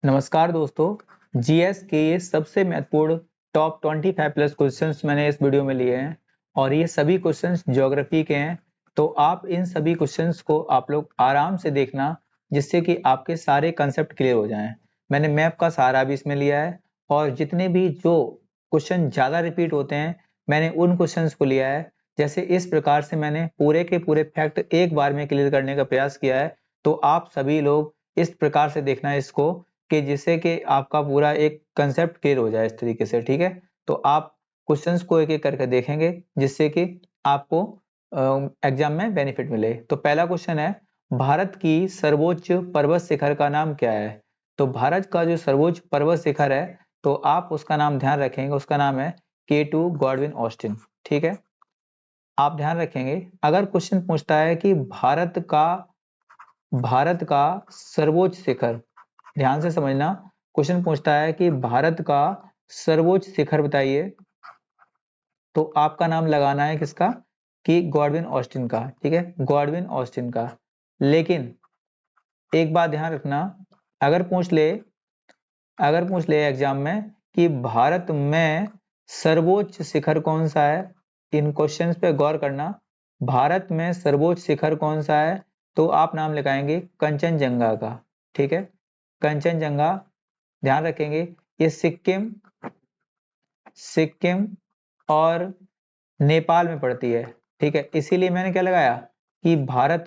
नमस्कार दोस्तों, जीएस के ये सबसे महत्वपूर्ण टॉप 25 प्लस क्वेश्चंस मैंने इस वीडियो में लिए हैं और ये सभी क्वेश्चंस ज्योग्राफी के हैं। तो आप इन सभी क्वेश्चंस को आप लोग आराम से देखना, जिससे कि आपके सारे कंसेप्ट क्लियर हो जाएं। मैंने मैप का सहारा भी इसमें लिया है और जितने भी जो क्वेश्चन ज़्यादा रिपीट होते हैं मैंने उन क्वेश्चंस को लिया है। जैसे इस प्रकार से मैंने पूरे के पूरे फैक्ट एक बार में क्लियर करने का प्रयास किया है। तो आप सभी लोग इस प्रकार से देखना है इसको कि जिससे कि आपका पूरा एक कंसेप्ट क्लियर हो जाए इस तरीके से। ठीक है, तो आप क्वेश्चंस को एक एक करके देखेंगे जिससे कि आपको एग्जाम में बेनिफिट मिले। तो पहला क्वेश्चन है, भारत की सर्वोच्च पर्वत शिखर का नाम क्या है? तो भारत का जो सर्वोच्च पर्वत शिखर है, तो आप उसका नाम ध्यान रखेंगे, उसका नाम है K2 गॉडविन ऑस्टिन। ठीक है, आप ध्यान रखेंगे। अगर क्वेश्चन पूछता है कि भारत का सर्वोच्च शिखर, ध्यान से समझना, क्वेश्चन पूछता है कि भारत का सर्वोच्च शिखर बताइए, तो आपका नाम लगाना है किसका? कि गॉडविन ऑस्टिन का। ठीक है, गॉडविन ऑस्टिन का। लेकिन एक बात ध्यान रखना, अगर पूछ ले एग्जाम में कि भारत में सर्वोच्च शिखर कौन सा है, इन क्वेश्चंस पे गौर करना। भारत में सर्वोच्च शिखर कौन सा है, तो आप नाम लगाएंगे कंचनजंगा का। ठीक है, कंचनजंगा। ध्यान रखेंगे, ये सिक्किम और नेपाल में पड़ती है। ठीक है, इसीलिए मैंने क्या लगाया कि भारत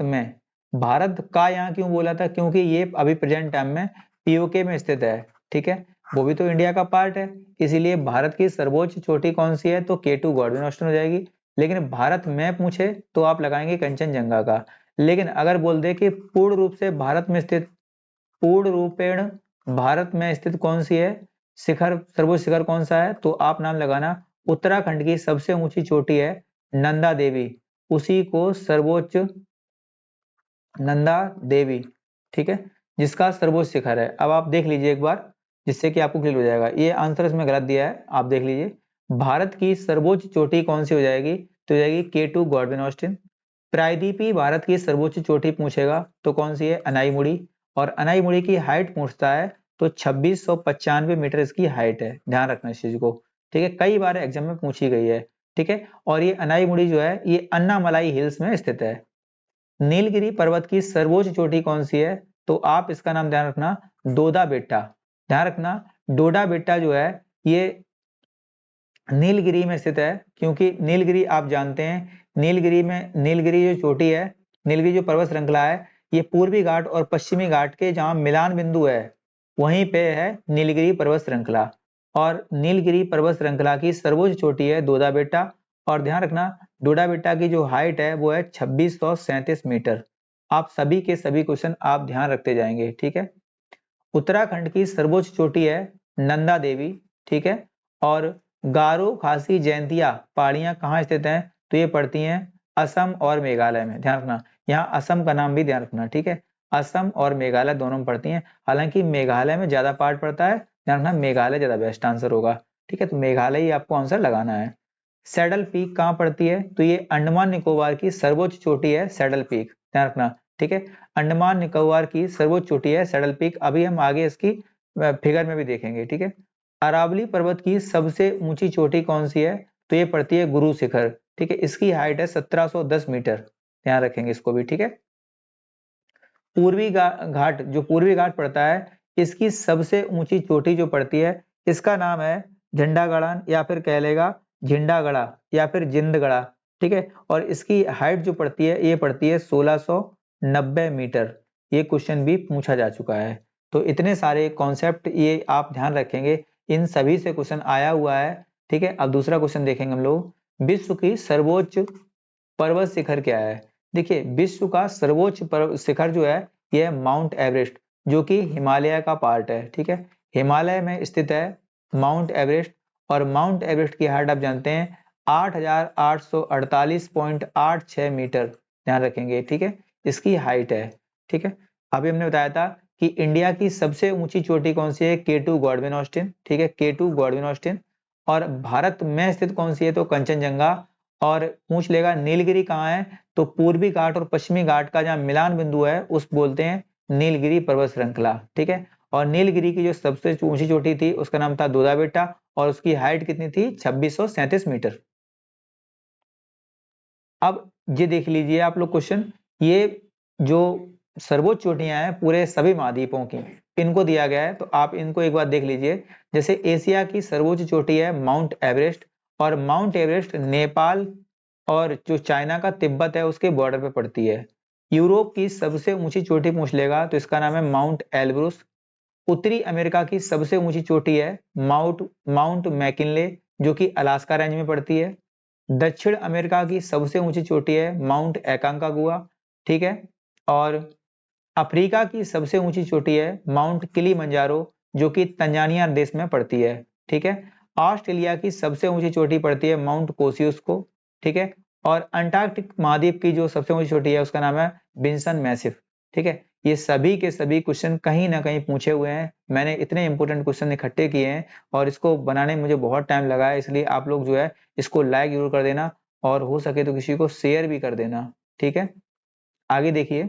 का यहाँ क्यों बोला था, क्योंकि ये अभी प्रेजेंट टाइम में पीओके में स्थित है। ठीक है, वो भी तो इंडिया का पार्ट है, इसीलिए भारत की सर्वोच्च चोटी कौन सी है, तो K2 गॉडविन ऑस्टिन हो जाएगी। लेकिन भारत में पूछे तो आप लगाएंगे कंचनजंगा का। लेकिन अगर बोल दे कि पूर्ण रूपेण भारत में स्थित कौन सी है सर्वोच्च शिखर कौन सा है, तो आप नाम लगाना उत्तराखंड की सबसे ऊंची चोटी है नंदा देवी, उसी को सर्वोच्च नंदा देवी। ठीक है, जिसका सर्वोच्च शिखर है। अब आप देख लीजिए एक बार, जिससे कि आपको क्लियर हो जाएगा। ये आंसर इसमें गलत दिया है, आप देख लीजिए। भारत की सर्वोच्च चोटी कौन सी हो जाएगी, तो हो जाएगी K2 गॉडविन ऑस्टिन। प्रायद्वीपीय भारत की सर्वोच्च चोटी पूछेगा तो कौन सी है, अनाईमुड़ी। और अनाईमुड़ी की हाइट पूछता है तो 2695 मीटर इसकी हाइट है। ध्यान रखना इस चीज को। ठीक है, कई बार एग्जाम में पूछी गई है। ठीक है, और ये अनाईमुड़ी जो है ये अन्नामलाई हिल्स में स्थित है। नीलगिरी पर्वत की सर्वोच्च चोटी कौन सी है, तो आप इसका नाम ध्यान रखना डोडा बेट्टा। ध्यान रखना, डोडा बेट्टा जो है ये नीलगिरी में स्थित है, क्योंकि नीलगिरी आप जानते हैं, नीलगिरी जो चोटी है, नीलगिरी जो पर्वत श्रृंखला है, ये पूर्वी घाट और पश्चिमी घाट के जहां मिलान बिंदु है वहीं पे है नीलगिरी पर्वत श्रृंखला। और नीलगिरी पर्वत श्रृंखला की सर्वोच्च चोटी है डोडा बेट्टा। और ध्यान रखना, डोडा बेट्टा की जो हाइट है वो है 2637 मीटर। आप सभी के सभी क्वेश्चन आप ध्यान रखते जाएंगे। ठीक है, उत्तराखंड की सर्वोच्च चोटी है नंदा देवी। ठीक है, और गारो खासी जयंतिया पहाड़ियां कहाँ स्थित हैं, तो ये पड़ती हैं असम और मेघालय में। ध्यान रखना, यहाँ असम का नाम भी ध्यान रखना। ठीक है, असम और मेघालय दोनों में पड़ती हैं, हालांकि मेघालय में ज्यादा पार्ट पड़ता है। ध्यान रखना, मेघालय ज्यादा बेस्ट आंसर होगा। ठीक है, तो मेघालय ही आपको आंसर लगाना है। सैडल पीक कहाँ पड़ती है, तो ये अंडमान निकोबार की सर्वोच्च चोटी है सैडल पीक। ध्यान रखना। ठीक है, अंडमान निकोबार की सर्वोच्च चोटी है सैडल पीक। अभी हम आगे इसकी फिगर में भी देखेंगे। ठीक है, अरावली पर्वत की सबसे ऊंची चोटी कौन सी है, तो ये पड़ती है गुरु शिखर। ठीक है, इसकी हाइट है 1710 मीटर। ध्यान रखेंगे इसको भी। ठीक है, पूर्वी घाट पड़ता है, इसकी सबसे ऊंची चोटी जो पड़ती है इसका नाम है झंडागढ़ा, या फिर कह लेगा झिंडागढ़ा, या फिर जिंदगढ़ा। ठीक है, और इसकी हाइट जो पड़ती है ये पड़ती है 1690 मीटर। ये क्वेश्चन भी पूछा जा चुका है। तो इतने सारे कॉन्सेप्ट ये आप ध्यान रखेंगे, इन सभी से क्वेश्चन आया हुआ है। ठीक है, अब दूसरा क्वेश्चन देखेंगे हम लोग। विश्व की सर्वोच्च पर्वत शिखर क्या है? देखिए, विश्व का सर्वोच्च शिखर जो है यह है माउंट एवरेस्ट, जो कि हिमालय का पार्ट है। ठीक है, हिमालय में स्थित है माउंट एवरेस्ट। और माउंट एवरेस्ट की हाइट आप जानते हैं 8848.86 मीटर। ध्यान रखेंगे। ठीक है, इसकी हाइट है। ठीक है, अभी हमने बताया था कि इंडिया की सबसे ऊंची चोटी कौन सी है, K2 गॉडविन ऑस्टिन। ठीक है, K2 गॉडविन ऑस्टिन। और भारत में स्थित कौन सी है, तो कंचनजंगा। और पूछ लेगा नीलगिरी कहाँ है, तो पूर्वी घाट और पश्चिमी घाट का जहां मिलान बिंदु है उस बोलते हैं नीलगिरी पर्वत श्रृंखला। ठीक है, और नीलगिरी की जो सबसे ऊंची चोटी थी उसका नाम था दोदा बेटा और उसकी हाइट कितनी थी 2637 मीटर। अब ये देख लीजिए आप लोग क्वेश्चन, ये जो सर्वोच्च चोटियां हैं पूरे सभी महाद्वीपों की, इनको दिया गया है, तो आप इनको एक बार देख लीजिए। जैसे एशिया की सर्वोच्च चोटी है माउंट एवरेस्ट, और माउंट एवरेस्ट नेपाल और जो चाइना का तिब्बत है उसके बॉर्डर पे पड़ती है। यूरोप की सबसे ऊंची चोटी पूछ लेगा तो इसका नाम है माउंट एल्ब्रुस। उत्तरी अमेरिका की सबसे ऊंची चोटी है माउंट माउंट मैकिनले, जो कि अलास्का रेंज में पड़ती है। दक्षिण अमेरिका की सबसे ऊंची चोटी है माउंट एकांकागुआ, ठीक है। और अफ्रीका की सबसे ऊंची चोटी है माउंट किलिमंजारो, जो कि तंजानिया देश में पड़ती है, ठीक है। ऑस्ट्रेलिया की सबसे ऊंची चोटी पड़ती है माउंट कोसियुस्को, ठीक है। और अंटार्कटिक महाद्वीप की जो सबसे ऊंची चोटी है उसका नाम है विंसन मैसिफ, ठीक है। ये सभी के सभी क्वेश्चन कहीं ना कहीं पूछे हुए हैं, मैंने इतने इंपोर्टेंट क्वेश्चन इकट्ठे किए हैं और इसको बनाने में मुझे बहुत टाइम लगा है, इसलिए आप लोग जो है इसको लाइक जरूर कर देना और हो सके तो किसी को शेयर भी कर देना, ठीक है। आगे देखिए,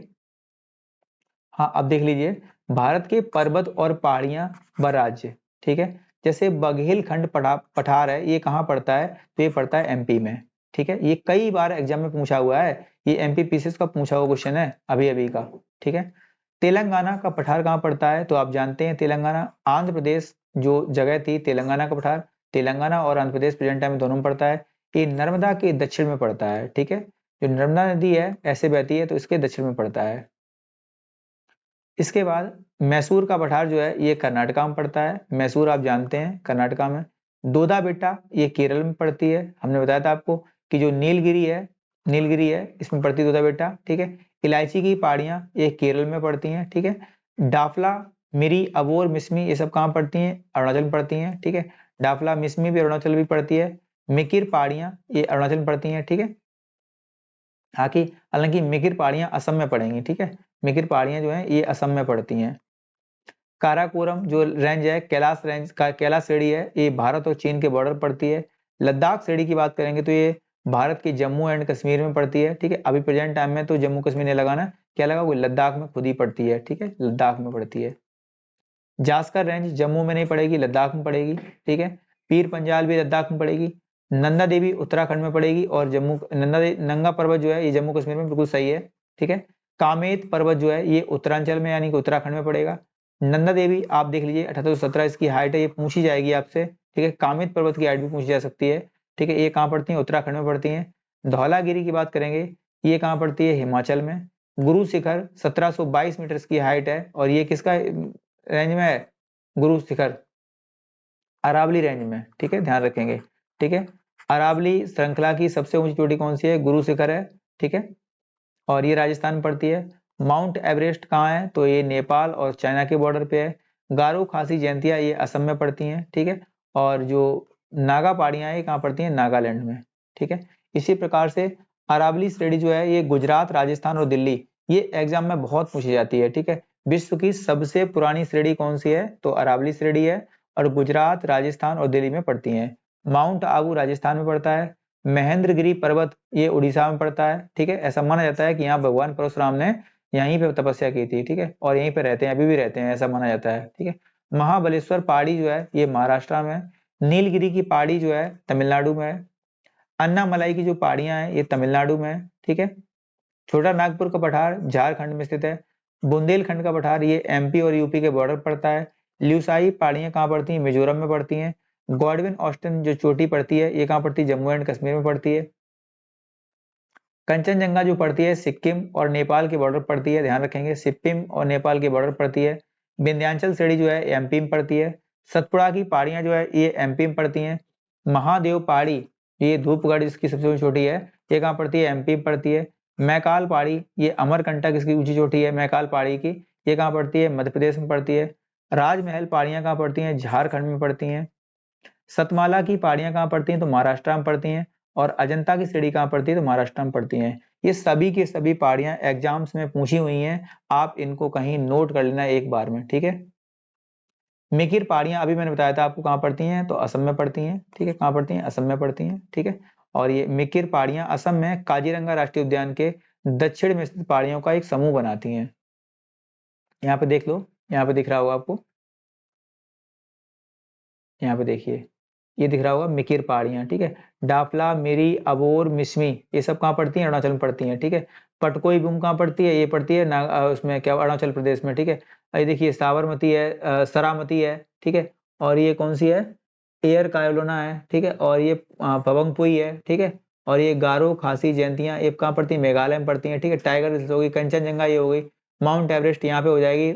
हाँ अब देख लीजिए, भारत के पर्वत और पहाड़ियां व राज्य, ठीक है। जैसे बघेलखंड पठार है, ये कहाँ पड़ता है, तो ये पड़ता है एमपी में, ठीक है। ये कई बार एग्जाम में पूछा हुआ है, ये एमपी पीसीएस का पूछा हुआ क्वेश्चन है अभी अभी का, ठीक है। तेलंगाना का पठार कहाँ पड़ता है, तो आप जानते हैं तेलंगाना आंध्र प्रदेश जो जगह थी तेलंगाना का पठार, तेलंगाना और आंध्र प्रदेश प्रेजेंट टाइम में दोनों में पड़ता है। ये नर्मदा के दक्षिण में पड़ता है, ठीक है। जो नर्मदा नदी है ऐसे बहती है तो इसके दक्षिण में पड़ता है। इसके बाद मैसूर का पठार जो है ये कर्नाटका में पड़ता है, मैसूर आप जानते हैं कर्नाटका में। दोदा बेटा ये केरल में पड़ती है, हमने बताया था आपको कि जो नीलगिरी है इसमें पड़ती है दोदा बेटा, ठीक है। इलायची की पहाड़ियां ये केरल में पड़ती हैं, ठीक है। डाफला, मिरी, अबोर, मिसमी ये सब कहाँ पड़ती हैं, अरुणाचल में पड़ती हैं, ठीक है। डाफला मिसमी भी अरुणाचल भी पड़ती है। मिकिर पहाड़ियां ये अरुणाचल में पड़ती हैं, ठीक है। हालांकि मिकिर पहाड़ियां असम में पड़ेंगी, ठीक है। मिकिर पहाड़ियां जो है ये असम में पड़ती हैं। काराकोरम जो रेंज है कैलाश श्रेणी है, ये भारत और चीन के बॉर्डर पड़ती है। लद्दाख श्रेणी की बात करेंगे तो ये भारत के जम्मू एंड कश्मीर में पड़ती है, ठीक है। अभी प्रेजेंट टाइम में तो जम्मू कश्मीर नहीं लगाना, क्या लगा, वो लद्दाख में खुद ही पड़ती है, ठीक है, लद्दाख में पड़ती है। जास्कर रेंज जम्मू में नहीं पड़ेगी, लद्दाख में पड़ेगी, ठीक है। पीर पंजाल भी लद्दाख में पड़ेगी। नंदा देवी उत्तराखंड में पड़ेगी और नंगा पर्वत जो है ये जम्मू कश्मीर में बिल्कुल सही है, ठीक है। कामेत पर्वत जो है ये उत्तरांचल में यानी कि उत्तराखंड में पड़ेगा। नंदा देवी आप देख लीजिए 1817 इसकी हाइट है, ये पूछी जाएगी आपसे, ठीक है। कामेत पर्वत की हाइट भी पूछी जा सकती है, ठीक है। ये कहाँ पड़ती है, उत्तराखंड में पड़ती है। धौलागिरी की बात करेंगे, ये कहाँ पड़ती है, हिमाचल में। गुरु शिखर 1722 मीटर की हाइट है और ये किसका रेंज में है, गुरु शिखर अरावली रेंज में, ठीक है, ध्यान रखेंगे, ठीक है। अरावली श्रृंखला की सबसे ऊंची चोटी कौन सी है, गुरु शिखर है, ठीक है। और ये राजस्थान में पड़ती है। माउंट एवरेस्ट कहाँ है, तो ये नेपाल और चाइना के बॉर्डर पे है। गारो खासी जयंतिया ये असम में पड़ती हैं, ठीक है। और जो नागा पहाड़ियां ये कहाँ पड़ती हैं, नागालैंड में, ठीक है। इसी प्रकार से अरावली श्रेणी जो है ये गुजरात, राजस्थान और दिल्ली, ये एग्जाम में बहुत पूछी जाती है, ठीक है। विश्व की सबसे पुरानी श्रेणी कौन सी है, तो अरावली श्रेणी है और गुजरात, राजस्थान और दिल्ली में पड़ती हैं। माउंट आबू राजस्थान में पड़ता है। महेंद्रगिरी पर्वत ये उड़ीसा में पड़ता है, ठीक है। ऐसा माना जाता है कि यहाँ भगवान परशुराम ने यहीं पे तपस्या की थी, ठीक है, और यहीं पे रहते हैं, अभी भी रहते हैं, ऐसा माना जाता है, ठीक है। महाबलेश्वर पहाड़ी जो है ये महाराष्ट्र में है। नीलगिरी की पहाड़ी जो है तमिलनाडु में है। अन्नामलाई की जो पहाड़ियां हैं ये तमिलनाडु में है, ठीक है। छोटा नागपुर का पठार झारखंड में स्थित है। बुंदेलखंड का पठार ये एमपी और यूपी के बॉर्डर पड़ता है। ल्यूसाई पहाड़ियां कहाँ पड़ती हैं, मिजोरम में पड़ती हैं। गॉडविन ऑस्टिन जो चोटी पड़ती है ये कहाँ पड़ती है, जम्मू एंड कश्मीर में पड़ती है। कंचनजंगा जो पड़ती है सिक्किम और नेपाल के बॉर्डर पड़ती है, ध्यान रखेंगे, सिक्किम और नेपाल के बॉर्डर पड़ती है। विंध्याचल श्रेणी जो है एमपी में पड़ती है। सतपुड़ा की पहाड़ियां जो है ये एमपी में पड़ती हैं। महादेव पहाड़ी ये धूपगढ़ जिसकी सबसे छोटी है ये कहाँ पड़ती है, एमपी में पड़ती है। मैकाल पहाड़ी ये अमरकंटक इसकी ऊंची चोटी है मैकाल पहाड़ी की, ये कहाँ पड़ती है, मध्य प्रदेश में पड़ती है। राजमहल पहाड़ियां कहाँ पड़ती हैं, झारखंड में पड़ती हैं। सतमाला की पहाड़ियां कहाँ पड़ती हैं, तो महाराष्ट्र में पड़ती हैं। और अजंता की श्रेणी कहाँ पड़ती है, तो महाराष्ट्र में पड़ती हैं। ये सभी की सभी पहाड़ियां एग्जाम्स में पूछी हुई हैं, आप इनको कहीं नोट कर लेना एक बार में, ठीक है। मिकिर पहाड़ियां अभी मैंने बताया था आपको कहाँ पड़ती हैं, तो असम में पड़ती हैं, ठीक है, कहाँ पड़ती हैं, असम में पड़ती हैं, ठीक है। और ये मिकिर पहाड़ियां असम में काजीरंगा राष्ट्रीय उद्यान के दक्षिण में स्थित पहाड़ियों का एक समूह बनाती हैं। यहाँ पे देख लो, यहाँ पे दिख रहा होगा आपको, यहाँ पे देखिए ये दिख रहा होगा मिकिर पहाड़ियाँ, ठीक है। डाफला, मिरी, अबोर, मिसमी, ये सब कहाँ पड़ती हैं? अरुणाचल में पड़ती हैं, ठीक है। पटकोई बुम कहाँ पड़ती है? ये पड़ती है उसमें क्या, अरुणाचल प्रदेश में, ठीक है। ये देखिए साबरमती है, सरामती है, ठीक है। और ये कौन सी है? एयर कायोलोना है, ठीक है। और ये पवंगपुई है, ठीक है। और ये गारो, खासी, जयंतियाँ, ये कहाँ पड़ती है? मेघालय में पड़ती हैं, ठीक है। टाइगर हिल्स हो गई, कंचनजंगा ये हो गई, माउंट एवरेस्ट यहाँ पे हो जाएगी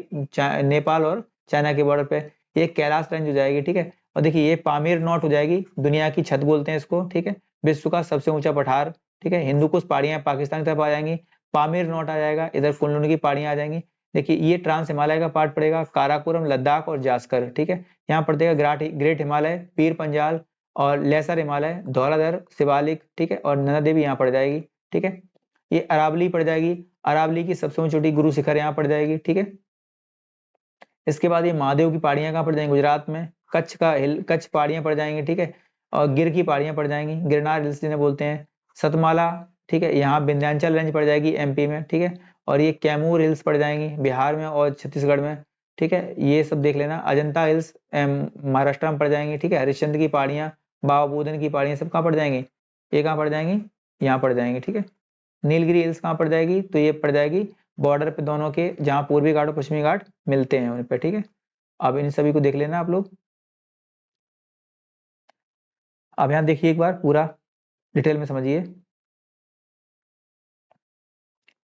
नेपाल और चाइना के बॉर्डर पे, ये कैलाश रेंज हो जाएगी, ठीक है। और देखिए ये पामीर नॉट हो जाएगी, दुनिया की छत बोलते हैं इसको, ठीक है। विश्व का सबसे ऊंचा पठार, ठीक है। हिंदू कुश पहाड़ियां पाकिस्तान की तरफ आ जाएंगी, पामीर नॉट आ जाएगा, इधर कुनलुन की पहाड़ियां आ जाएंगी। देखिए ये ट्रांस हिमालय का पार्ट पड़ेगा, काराकोरम, लद्दाख और जास्कर, ठीक है। यहाँ पड़ेगा ग्रेट हिमालय, पीर पंजाल और लेसर हिमालय, धौलाधर, शिवालिक, ठीक है। और नंदा देवी यहाँ पड़ जाएगी, ठीक है। ये अरावली पड़ जाएगी, अरावली की सबसे ऊंची चोटी गुरु शिखर यहाँ पड़ जाएगी, ठीक है। इसके बाद ये महादेव की पहाड़ियां कहाँ पड़ जाएंगी? गुजरात में। कच्छ पहाड़ियां पड़ जाएंगी, ठीक है। और गिर की पहाड़ियां पड़ जाएंगी, गिरनार हिल्स जिन्हें बोलते हैं। सतमाला, ठीक है, यहाँ विंध्याचल रेंज पड़ जाएगी एमपी में, ठीक है। और ये कैमूर हिल्स पड़ जाएंगी बिहार में और छत्तीसगढ़ में, ठीक है। ये सब देख लेना। अजंता हिल्स महाराष्ट्र में पड़ जाएंगी, ठीक है। हरिश्चंद्र की पहाड़ियां, बाबा बुदन की पहाड़ियां सब कहाँ पड़ जाएंगी? ये कहाँ पड़ जाएंगी? यहाँ पड़ जाएंगी, ठीक है। नीलगिरी हिल्स कहाँ पड़ जाएगी? तो ये पड़ जाएगी बॉर्डर पे दोनों के, जहाँ पूर्वी घाट और पश्चिमी घाट मिलते हैं उन पे, ठीक है। अब इन सभी को देख लेना आप लोग। अब यहाँ देखिए एक बार पूरा डिटेल में समझिए।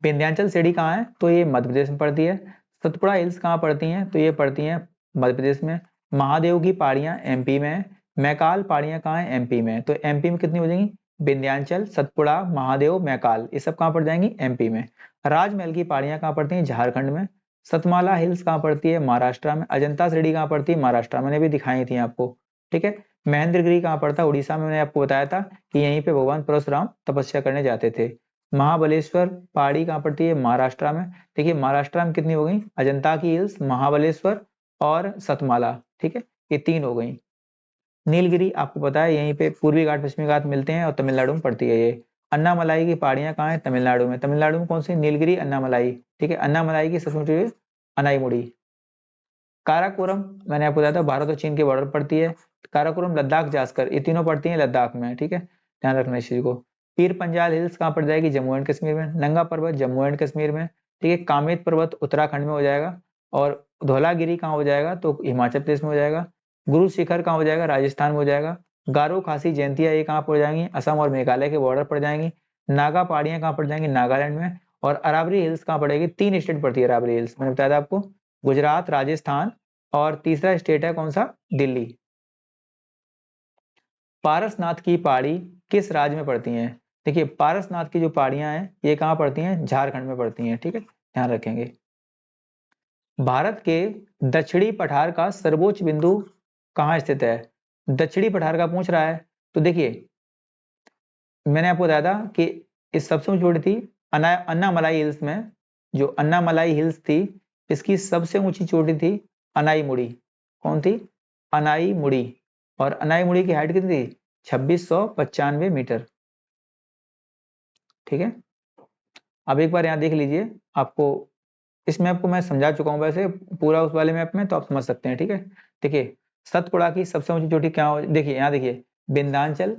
विंध्याचल सीढ़ी कहाँ है? तो ये मध्य प्रदेश में पड़ती है। सतपुड़ा हिल्स कहाँ पड़ती हैं? तो ये पड़ती हैं मध्य प्रदेश में। महादेव की पहाड़ियां एमपी में है। मैकाल पहाड़ियां कहाँ है? एमपी में। तो एमपी में कितनी हो जाएंगी? विंध्याचल, सतपुड़ा, महादेव, मैकाल, ये सब कहाँ पड़ जाएंगी? एमपी में। राजमहल की पहाड़ियां कहाँ पड़ती हैं? झारखंड में। सतमाला हिल्स कहाँ पड़ती है? महाराष्ट्र में। अजंता श्रेणी कहाँ पड़ती है? महाराष्ट्र, मैंने भी दिखाई थी आपको, ठीक है। महेंद्रगिरी कहाँ पड़ता है? उड़ीसा में। मैंने आपको बताया था कि यहीं पे भगवान परशुराम तपस्या करने जाते थे। महाबलेश्वर पहाड़ी कहाँ पड़ती है? महाराष्ट्र में। देखिए महाराष्ट्र में कितनी हो गई? अजंता की हिल्स, महाबलेश्वर और सतमाला, ठीक है। ये तीन हो गई। नीलगिरी आपको पता है यहीं पे पूर्वी घाट पश्चिमी घाट मिलते हैं और तमिलनाडु में पड़ती है ये। अन्नामलाई की पहाड़ियां कहाँ है? तमिलनाडु में। तमिलनाडु में कौन सी? नीलगिरी, अन्नामलाई, ठीक है। अन्नामलाई की सबसे ऊंची अनाईमुड़ी। काराकोरम मैंने आपको बताया था भारत और चीन के बॉर्डर पड़ती है। काराकोरम, लद्दाख, जास्कर, ये तीनों पड़ती हैं लद्दाख में, ठीक है। ध्यान रखना इस चीज को। पीर पंजाल हिल्स कहाँ पड़ जाएगी? जम्मू एंड कश्मीर में। नंगा पर्वत जम्मू एंड कश्मीर में, ठीक है। कामेत पर्वत उत्तराखंड में हो जाएगा। और धौलागिरी कहाँ हो जाएगा? तो हिमाचल प्रदेश में हो जाएगा। गुरु शिखर कहाँ हो जाएगा? राजस्थान में हो जाएगा। गारो, खासी, जयंतिया ये कहाँ पड़ जाएंगी? असम और मेघालय के बॉर्डर पड़ जाएंगी। नागा पहाड़ियां कहाँ पड़ जाएंगी? नागालैंड में। और अरावली हिल्स कहाँ पड़ेगी? तीन स्टेट पड़ती है अरावली हिल्स, मैंने बताया था आपको, गुजरात, राजस्थान और तीसरा स्टेट है कौन सा? दिल्ली। पारसनाथ की पहाड़ी किस राज्य में पड़ती हैं? देखिए पारसनाथ की जो पहाड़ियां हैं ये कहाँ पड़ती हैं? झारखंड में पड़ती हैं, ठीक है, ध्यान रखेंगे। भारत के दक्षिणी पठार का सर्वोच्च बिंदु कहाँ स्थित है? दक्षिणी पठार का पूछ रहा है। तो देखिए मैंने आपको बताया था कि इस सबसे ऊंची चोटी थी अन्नामलाई हिल्स में। जो अन्नामलाई हिल्स थी इसकी सबसे ऊंची चोटी थी अनाईमुड़ी। कौन थी? अनाईमुड़ी। और अनाईमुड़ी की हाइट कितनी थी? 2695 मीटर, ठीक है। अब एक बार यहाँ देख लीजिए, आपको इस मैप को मैं समझा चुका हूँ वैसे पूरा उस वाले मैप में, तो आप समझ सकते हैं, ठीक है। देखिए सतपुड़ा की सबसे ऊंची चोटी क्या हो? देखिए यहाँ देखिए विंध्याचल,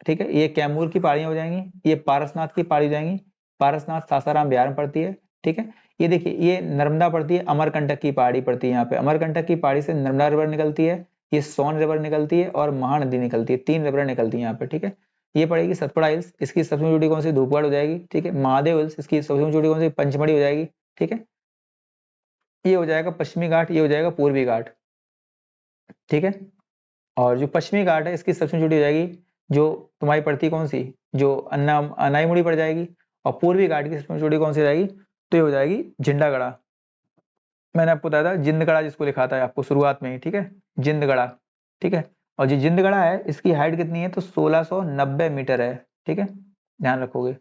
ठीक है। ये कैमूर की पहाड़ियां हो जाएंगी। ये पारसनाथ की पहाड़ी हो जाएंगी। पारसनाथ सासाराम बिहार में पड़ती है, ठीक है। ये देखिए ये नर्मदा पड़ती है, अमरकंटक की पहाड़ी पड़ती है यहाँ पे। अमरकंटक की पहाड़ी से नर्मदा रिवर निकलती है, ये सोन रिवर निकलती है और महानदी निकलती है, तीन रिवर निकलती है यहाँ पे, ठीक है। ये पड़ेगी सतपुड़ा हिल्स, इसकी सबसे ऊंची चोटी कौन सी? धूपगढ़ हो जाएगी, ठीक है। महादेव हिल्स, इसकी सबसे ऊंची चोटी कौन सी? पंचमढ़ी हो जाएगी, ठीक है। ये हो जाएगा पश्चिमी घाट, ये हो जाएगा पूर्वी घाट, ठीक है। और जो पश्चिमी घाट है इसकी सबसे छोटी हो जाएगी जो तुम्हारी पड़ती है कौन सी? जो अनाईमुड़ी पड़ जाएगी। और पूर्वी घाट की सबसे छोटी कौन सी जाएगी? तो ये हो जाएगी झिंडागढ़ा। मैंने आपको बताया था जिंदगढ़ा जिसको लिखा था आपको शुरुआत में ही, ठीक है, जिंदगढ़ा, ठीक है। और जो जिंदगढ़ा है इसकी हाइट कितनी है? तो 1690 मीटर है, ठीक है, ध्यान रखोगे,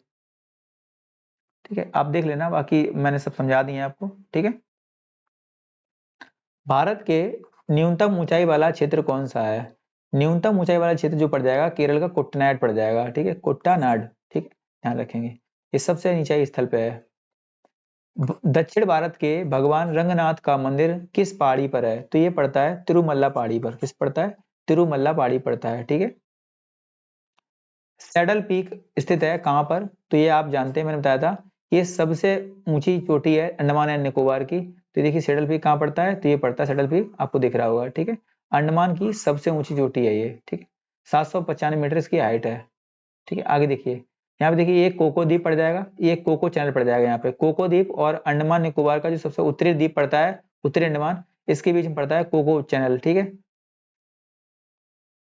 ठीक है। आप देख लेना, बाकी मैंने सब समझा दिए आपको, ठीक है। भारत के न्यूनतम ऊंचाई वाला क्षेत्र कौन सा है? न्यूनतम ऊंचाई वाला क्षेत्र जो पड़ जाएगा केरल का कुट्टनाड पड़ जाएगा, ठीक है, कुट्टानाड, ठीक है, ध्यान रखेंगे। ये सबसे ऊंचाई स्थल पे है। दक्षिण भारत के भगवान रंगनाथ का मंदिर किस पहाड़ी पर है? तो ये पड़ता है तिरुमल्ला पहाड़ी पर। किस पड़ता है? तिरुमल्ला पहाड़ी पड़ता है। ठीक है। सैडल पीक स्थित है कहां पर? तो ये आप जानते हैं, मैंने बताया था, ये सबसे ऊंची चोटी है अंडमान एंड निकोबार की। तो देखिए सैडल पीक कहां पड़ता है? तो ये पड़ता है, सैडल पीक आपको दिख रहा होगा। ठीक है। अंडमान की सबसे ऊंची चोटी है ये। ठीक है। 795 मीटर इसकी हाइट है। ठीक है। आगे देखिए, यहाँ पे देखिए ये कोको द्वीप पड़ जाएगा, ये कोको चैनल पड़ जाएगा। यहाँ पे कोको द्वीप और अंडमान निकोबार का जो सबसे उत्तरी द्वीप पड़ता है, उत्तरी अंडमान, इसके बीच में पड़ता है कोको चैनल। ठीक है।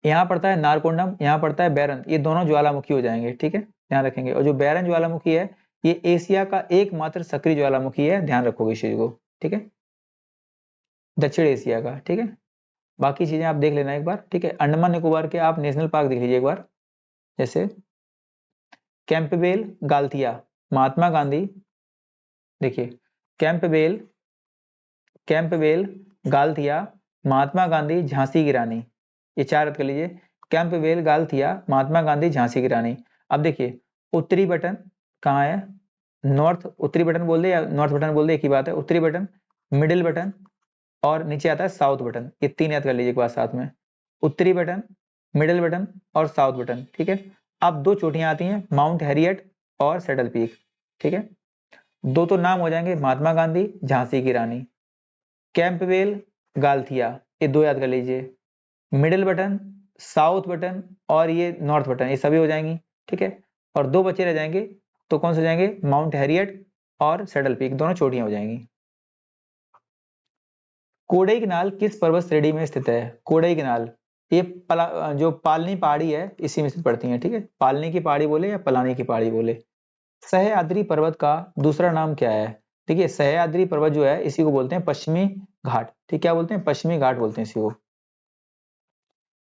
यहाँ पड़ता है नारकोंडम, यहाँ पड़ता है बैरन, ये दोनों ज्वालामुखी हो जाएंगे। ठीक है, ध्यान रखेंगे। और जो बैरन ज्वालामुखी है, ये एशिया का एकमात्र सक्रिय ज्वालामुखी है, ध्यान रखोगे इस चीज को। ठीक है, दक्षिण एशिया का। ठीक है, बाकी चीजें आप देख लेना एक बार। ठीक है, अंडमान निकोबार के आप नेशनल पार्क देख लीजिए एक बार, जैसे कैंपबेल गाल्थिया, महात्मा गांधी, देखिए कैंपबेल, कैंपबेल गाल्थिया, महात्मा गांधी, झांसी की रानी, ये चार रद्द कर लीजिए। कैंपबेल गाल्थिया, महात्मा गांधी, झांसी की रानी। अब देखिए उत्तरी बटन कहाँ है? नॉर्थ, उत्तरी बटन बोल दे या नॉर्थ बटन बोल दे, एक ही बात है। उत्तरी बटन, मिडिल बटन और नीचे आता है साउथ बटन, ये तीन याद कर लीजिए एक बार साथ में। उत्तरी बटन, मिडिल बटन और साउथ बटन। ठीक है। अब दो चोटियां आती हैं, माउंट हैरियट और सेडल पीक। ठीक है, दो तो नाम हो जाएंगे, महात्मा गांधी, झांसी की रानी। कैंपबेल गाल्थिया, ये दो याद कर लीजिए। मिडिल बटन, साउथ बटन और ये नॉर्थ बटन, ये सभी हो जाएंगी। ठीक है, और दो बचे रह जाएंगे, तो कौन से हो जाएंगे? माउंट हैरियट और सेडल पीक, दोनों चोटियां हो जाएंगी। कोडईकनाल किस पर्वत श्रेणी में स्थित है? कोडईकनाल, ये जो पालनी पहाड़ी है इसी में स्थित पड़ती है। ठीक है, पालनी की पहाड़ी बोले या पलानी की पहाड़ी बोले। सह्याद्री पर्वत का दूसरा नाम क्या है? देखिए सह्याद्री पर्वत जो है इसी को बोलते हैं पश्चिमी घाट। ठीक, क्या बोलते हैं? पश्चिमी घाट बोलते हैं इसी को।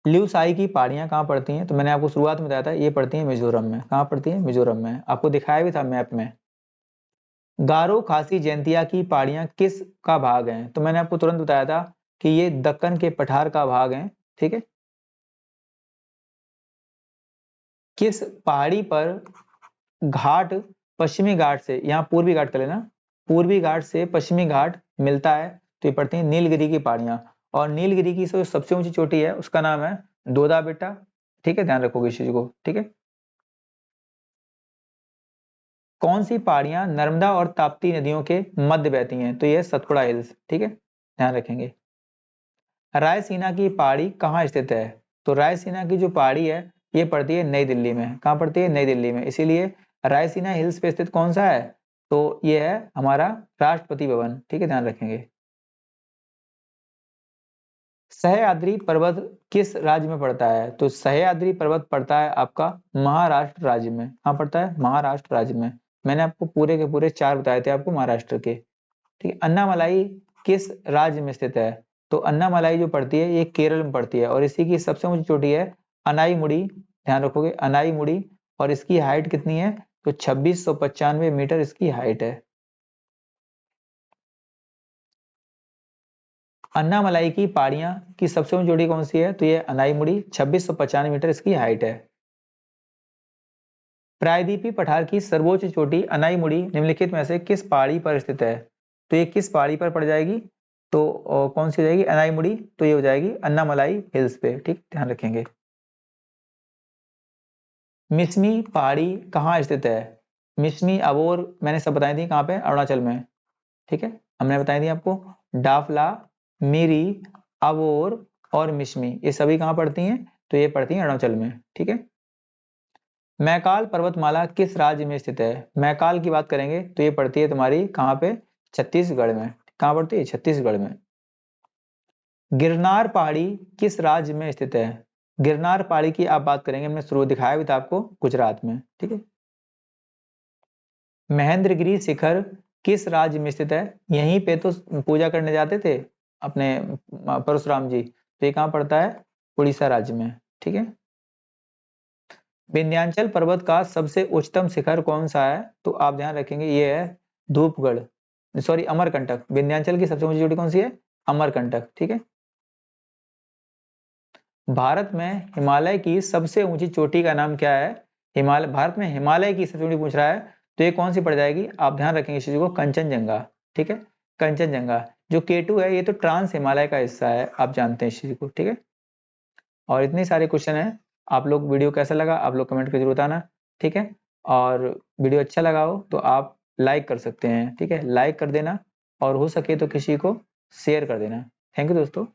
ल्यूसाई की पहाड़ियां कहाँ पड़ती हैं? तो मैंने आपको शुरुआत में बताया था, ये पड़ती हैं मिजोरम में। कहाँ पड़ती हैं? मिजोरम में, आपको दिखाया भी था मैप में। गारो खासी जयंतिया की पहाड़ियां किस का भाग हैं? तो मैंने आपको तुरंत बताया था कि ये दक्कन के पठार का भाग है। ठीक है, किस पहाड़ी पर घाट, पश्चिमी घाट से, यहाँ पूर्वी घाट कर लेना, पूर्वी घाट से पश्चिमी घाट मिलता है, तो ये पड़ती है नीलगिरी की पहाड़ियां। और नीलगिरी की जो सबसे ऊंची चोटी है उसका नाम है दोदा बेटा। ठीक है, ध्यान रखोगे इस चीज को। ठीक है, कौन सी पहाड़ियां नर्मदा और ताप्ती नदियों के मध्य बहती हैं? तो ये सतपुड़ा हिल्स। ठीक है, ध्यान रखेंगे। रायसीना की पहाड़ी कहाँ स्थित है? तो रायसीना की जो पहाड़ी है ये पड़ती है नई दिल्ली में। कहाँ पड़ती है? नई दिल्ली में। इसीलिए रायसीना हिल्स पे स्थित कौन सा है? तो ये है हमारा राष्ट्रपति भवन। ठीक है, ध्यान रखेंगे। सह्याद्री पर्वत किस राज्य में पड़ता है? तो सह्याद्री पर्वत पड़ता है आपका महाराष्ट्र राज्य में। कहाँ पड़ता है? महाराष्ट्र राज्य में। मैंने आपको पूरे के पूरे चार बताए थे आपको महाराष्ट्र के। ठीक है, अन्नामलाई किस राज्य में स्थित है? तो अन्नामलाई जो पड़ती है ये केरल में पड़ती है, और इसी की सबसे ऊंची चोटी है अनाईमुड़ी। ध्यान रखोगे, अनाईमुड़ी। और इसकी हाइट कितनी है? तो 2695 मीटर इसकी हाइट है। अन्नामलाई की पहाड़ियां की सबसे ऊंची चोटी कौन सी है? तो ये अनाईमुड़ी, 2695 मीटर इसकी हाइट है। प्रायद्वीपीय पठार की सर्वोच्च चोटी अनाईमुड़ी निम्नलिखित में से किस पहाड़ी पर स्थित है? तो ये किस पहाड़ी पर पड़ जाएगी? तो कौन सी हो जाएगी? अनाईमुड़ी। तो ये हो जाएगी अन्नामलाई हिल्स पे। ठीक, ध्यान रखेंगे। मिसमी पहाड़ी कहाँ स्थित है? मिसमी अबोर मैंने सब बताई थी, कहाँ पे? अरुणाचल में। ठीक है, हमने बताई थी आपको। डाफला, मिरी, अबोर और मिसमी, ये सभी कहाँ पड़ती हैं? तो ये पड़ती हैं अरुणाचल में। ठीक है, मैकाल पर्वतमाला किस राज्य में स्थित है? मैकाल की बात करेंगे तो ये पड़ती है तुम्हारी कहाँ पे? छत्तीसगढ़ में। कहाँ पड़ती है? छत्तीसगढ़ में। गिरनार पहाड़ी किस राज्य में स्थित है? गिरनार पहाड़ी की आप बात करेंगे, हमने शुरू दिखाया भी था आपको, गुजरात में। ठीक है, महेंद्रगिरी शिखर किस राज्य में स्थित है? यहीं पे तो पूजा करने जाते थे अपने परशुराम जी, तो ये कहाँ पड़ता है? उड़ीसा राज्य में। ठीक है, विंध्याचल पर्वत का सबसे उच्चतम शिखर कौन सा है? तो आप ध्यान रखेंगे ये है धूपगढ़, सॉरी अमरकंटक। विंध्याचल की सबसे ऊंची चोटी कौन सी है? अमरकंटक। ठीक है, भारत में हिमालय की सबसे ऊंची चोटी का नाम क्या है? हिमालय, भारत में हिमालय की सबसे ऊंची पूछ रहा है, तो ये कौन सी पड़ जाएगी, आप ध्यान रखेंगे इस चीज को, कंचनजंगा। ठीक है, कंचनजंगा। जो K2 है ये तो ट्रांस हिमालय का हिस्सा है, आप जानते हैं इस चीज को। ठीक है, और इतने सारे क्वेश्चन हैं। आप लोग वीडियो कैसा लगा आप लोग कमेंट करके जरूर बताना। ठीक है, और वीडियो अच्छा लगा हो तो आप लाइक कर सकते हैं। ठीक है, लाइक कर देना, और हो सके तो किसी को शेयर कर देना। थैंक यू दोस्तों।